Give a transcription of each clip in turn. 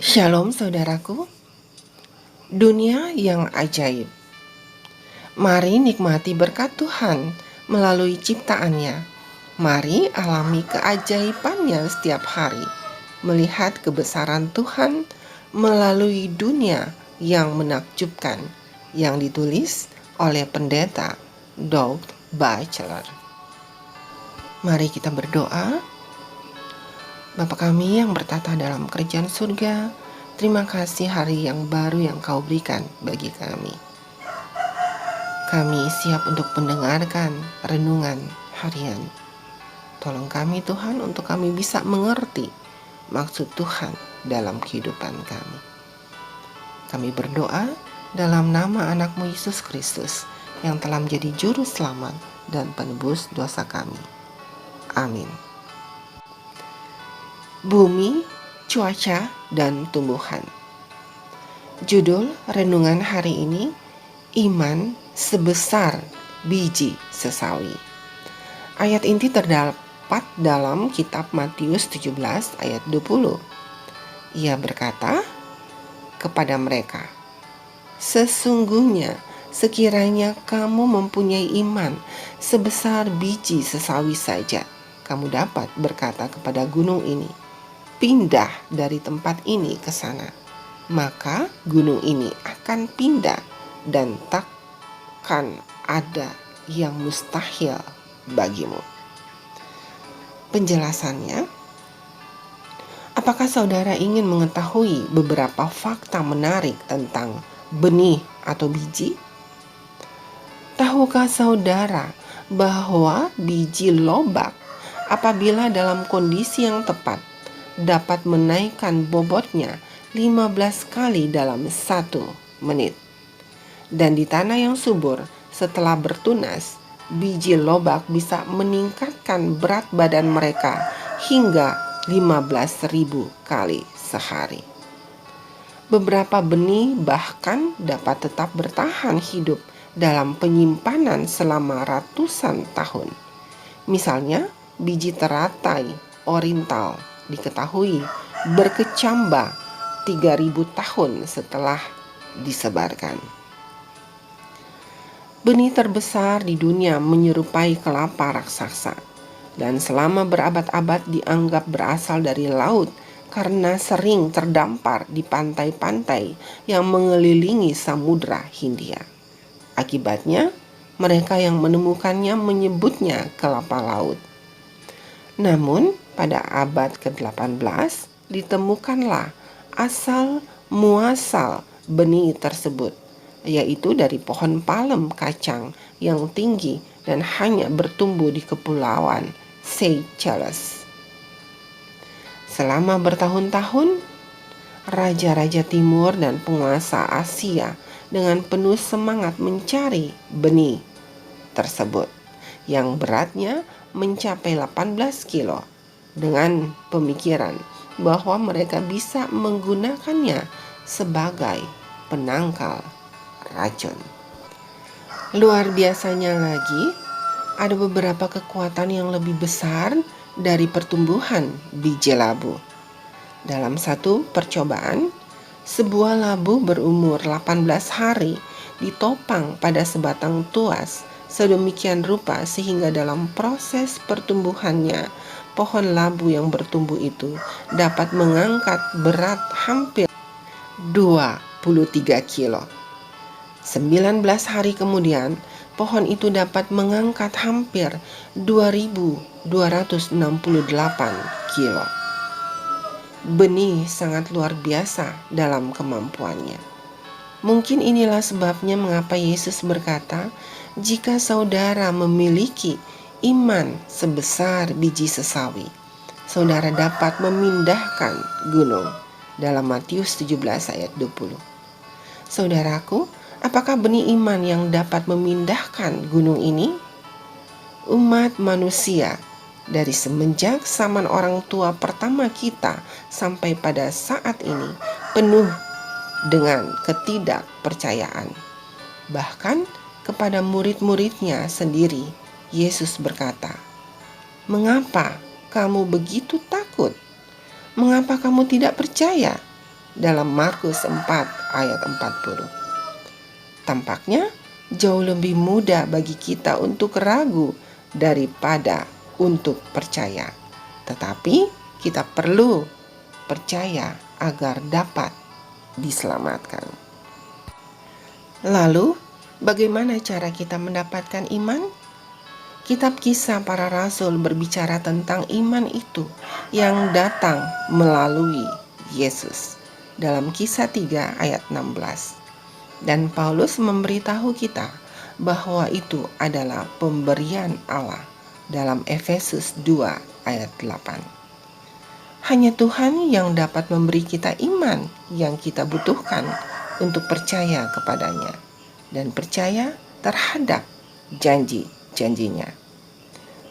Shalom saudaraku, dunia yang ajaib. Mari nikmati berkat Tuhan melalui ciptaannya. Mari alami keajaibannya setiap hari, melihat kebesaran Tuhan melalui dunia yang menakjubkan, yang ditulis oleh pendeta Doug Batchelor. Mari kita berdoa. Bapa kami yang bertata dalam kerajaan surga, terima kasih hari yang baru yang Kau berikan bagi kami. Kami siap untuk mendengarkan renungan harian. Tolong kami Tuhan untuk kami bisa mengerti maksud Tuhan dalam kehidupan kami. Kami berdoa dalam nama anak-Mu Yesus Kristus yang telah menjadi juru selamat dan penebus dosa kami. Amin. Bumi, cuaca, dan tumbuhan. Judul renungan hari ini, iman sebesar biji sesawi. Ayat inti terdapat dalam kitab Matius 17 ayat 20. Ia berkata kepada mereka, "Sesungguhnya sekiranya kamu mempunyai iman sebesar biji sesawi saja, kamu dapat berkata kepada gunung ini, pindah dari tempat ini ke sana, maka gunung ini akan pindah dan takkan ada yang mustahil bagimu." Penjelasannya, apakah saudara ingin mengetahui beberapa fakta menarik tentang benih atau biji? Tahukah saudara bahwa biji lobak apabila dalam kondisi yang tepat dapat menaikkan bobotnya 15 kali dalam 1 menit. Dan di tanah yang subur setelah bertunas, biji lobak bisa meningkatkan berat badan mereka hingga 15.000 kali sehari. Beberapa benih bahkan dapat tetap bertahan hidup dalam penyimpanan selama ratusan tahun. Misalnya, biji teratai oriental diketahui berkecambah 3.000 tahun setelah disebarkan. Benih terbesar di dunia menyerupai kelapa raksasa, dan selama berabad-abad dianggap berasal dari laut karena sering terdampar di pantai-pantai yang mengelilingi Samudra Hindia. Akibatnya, mereka yang menemukannya menyebutnya kelapa laut. Namun, pada abad ke-18 ditemukanlah asal muasal benih tersebut, yaitu dari pohon palem kacang yang tinggi dan hanya bertumbuh di kepulauan Seychelles. Selama bertahun-tahun, raja-raja timur dan penguasa Asia dengan penuh semangat mencari benih tersebut yang beratnya mencapai 18 kilo dengan pemikiran bahwa mereka bisa menggunakannya sebagai penangkal racun. Luar biasanya lagi, ada beberapa kekuatan yang lebih besar dari pertumbuhan biji labu. Dalam satu percobaan, sebuah labu berumur 18 hari ditopang pada sebatang tuas sedemikian rupa sehingga dalam proses pertumbuhannya, pohon labu yang bertumbuh itu dapat mengangkat berat hampir 23 kilo. 19 hari kemudian, pohon itu dapat mengangkat hampir 2.268 kilo. Benih sangat luar biasa dalam kemampuannya. Mungkin inilah sebabnya mengapa Yesus berkata, jika saudara memiliki iman sebesar biji sesawi, saudara dapat memindahkan gunung. Dalam Matius 17 ayat 20. Saudaraku, apakah benih iman yang dapat memindahkan gunung ini? Umat manusia dari semenjak zaman orang tua pertama kita sampai pada saat ini penuh dengan ketidakpercayaan. Bahkan kepada murid-muridnya sendiri, Yesus berkata, "Mengapa kamu begitu takut? Mengapa kamu tidak percaya?" dalam Markus 4 ayat 40. Tampaknya jauh lebih mudah bagi kita untuk ragu daripada untuk percaya. Tetapi kita perlu percaya agar dapat diselamatkan. Lalu, bagaimana cara kita mendapatkan iman? Kitab Kisah Para Rasul berbicara tentang iman itu yang datang melalui Yesus dalam Kisah 3 ayat 16. Dan Paulus memberitahu kita bahwa itu adalah pemberian Allah dalam Efesus 2 ayat 8. Hanya Tuhan yang dapat memberi kita iman yang kita butuhkan untuk percaya kepadanya dan percaya terhadap janji-janjinya.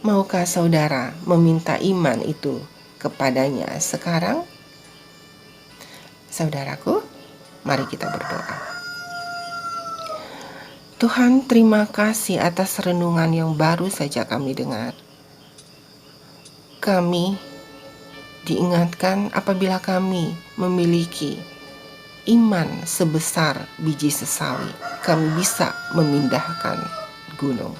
Maukah saudara meminta iman itu kepadanya sekarang? Saudaraku, mari kita berdoa. Tuhan, terima kasih atas renungan yang baru saja kami dengar. Kami diingatkan apabila kami memiliki iman sebesar biji sesawi, kami bisa memindahkan gunung.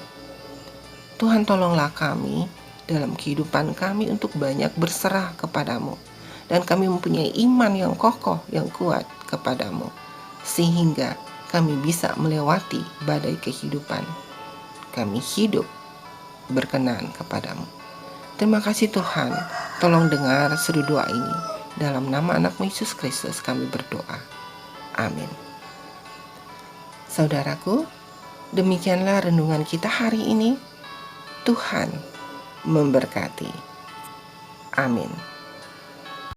Tuhan, tolonglah kami dalam kehidupan kami untuk banyak berserah kepadamu, dan kami mempunyai iman yang kokoh, yang kuat kepadamu, sehingga kami bisa melewati badai kehidupan. Kami hidup berkenan kepadamu. Terima kasih Tuhan, tolong dengar seru doa ini. Dalam nama anak-Mu Yesus Kristus kami berdoa. Amin. Saudaraku, demikianlah renungan kita hari ini. Tuhan memberkati. Amin.